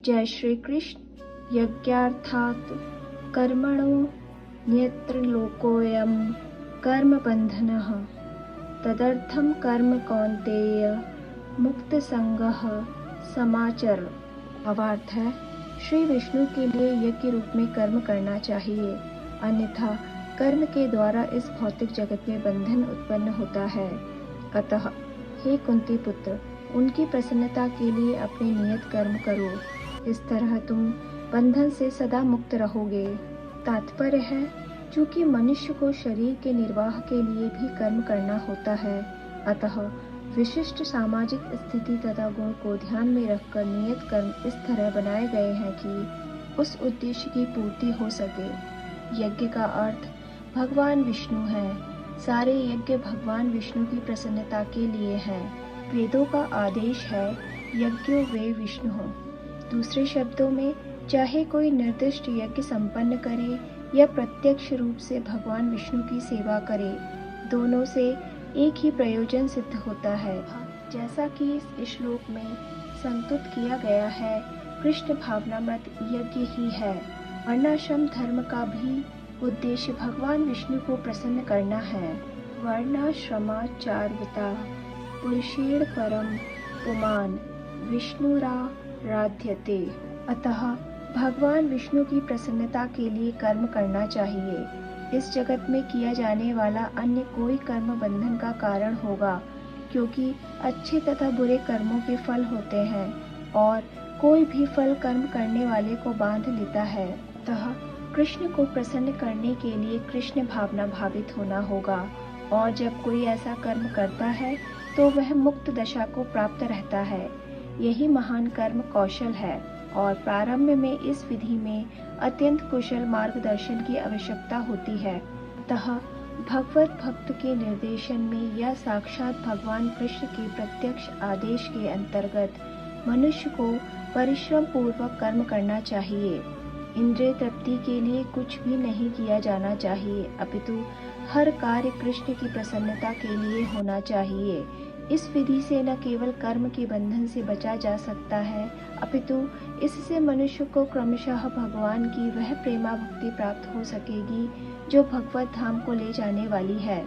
जय श्री कृष्ण। यज्ञार्थात् कर्मणो न्यत्र लोकोऽयं कर्म बन्धनः तदर्थं कर्म कौन्तेय मुक्त संगः समाचर। भावार्थ है, श्री विष्णु के लिए यज्ञ रूप में कर्म करना चाहिए, अन्यथा कर्म के द्वारा इस भौतिक जगत में बंधन उत्पन्न होता है। अतः हे कुंती पुत्र, उनकी प्रसन्नता के लिए अपने नियत कर्म करो, इस तरह तुम बंधन से सदा मुक्त रहोगे। तात्पर्य है, चूंकि मनुष्य को शरीर के निर्वाह के लिए भी कर्म करना होता है, अतः विशिष्ट सामाजिक स्थिति तथा गुण को ध्यान में रखकर नियत कर्म इस तरह बनाए गए हैं कि उस उद्देश्य की पूर्ति हो सके। यज्ञ का अर्थ भगवान विष्णु है। सारे यज्ञ भगवान विष्णु की प्रसन्नता के लिए हैं। वेदों का आदेश है, यज्ञो वे विष्णु हो। दूसरे शब्दों में, चाहे कोई निर्दिष्ट यज्ञ संपन्न करे या प्रत्यक्ष रूप से भगवान विष्णु की सेवा करे, दोनों से एक ही प्रयोजन सिद्ध होता है। जैसा कि इस श्लोक में संतुत किया गया है, कृष्ण भावनामृत यज्ञ ही है। वर्णाश्रम धर्म का भी उद्देश्य भगवान विष्णु को प्रसन्न करना है। वर्णाश्रमाचार्यता पुरुषेण परम पुमान विष्णुराराध्यते। अतः भगवान विष्णु की प्रसन्नता के लिए कर्म करना चाहिए। इस जगत में किया जाने वाला अन्य कोई कर्म बंधन का कारण होगा, क्योंकि अच्छे तथा बुरे कर्मों के फल होते हैं और कोई भी फल कर्म करने वाले को बांध लेता है। अतः कृष्ण को प्रसन्न करने के लिए कृष्ण भावना भावित होना होगा, और जब कोई ऐसा कर्म करता है तो वह मुक्त दशा को प्राप्त रहता है। यही महान कर्म कौशल है, और प्रारंभ में इस विधि में अत्यंत कुशल मार्गदर्शन की आवश्यकता होती है। अतः भगवत भक्त के निर्देशन में या साक्षात भगवान कृष्ण के प्रत्यक्ष आदेश के अंतर्गत मनुष्य को परिश्रम पूर्वक कर्म करना चाहिए। इंद्रिय तृप्ति के लिए कुछ भी नहीं किया जाना चाहिए, अपितु हर कार्य कृष्ण की प्रसन्नता के लिए होना चाहिए। इस विधि से न केवल कर्म के बंधन से बचा जा सकता है, अपितु इससे मनुष्य को क्रमशः भगवान की वह प्रेमा भक्ति प्राप्त हो सकेगी जो भगवत धाम को ले जाने वाली है।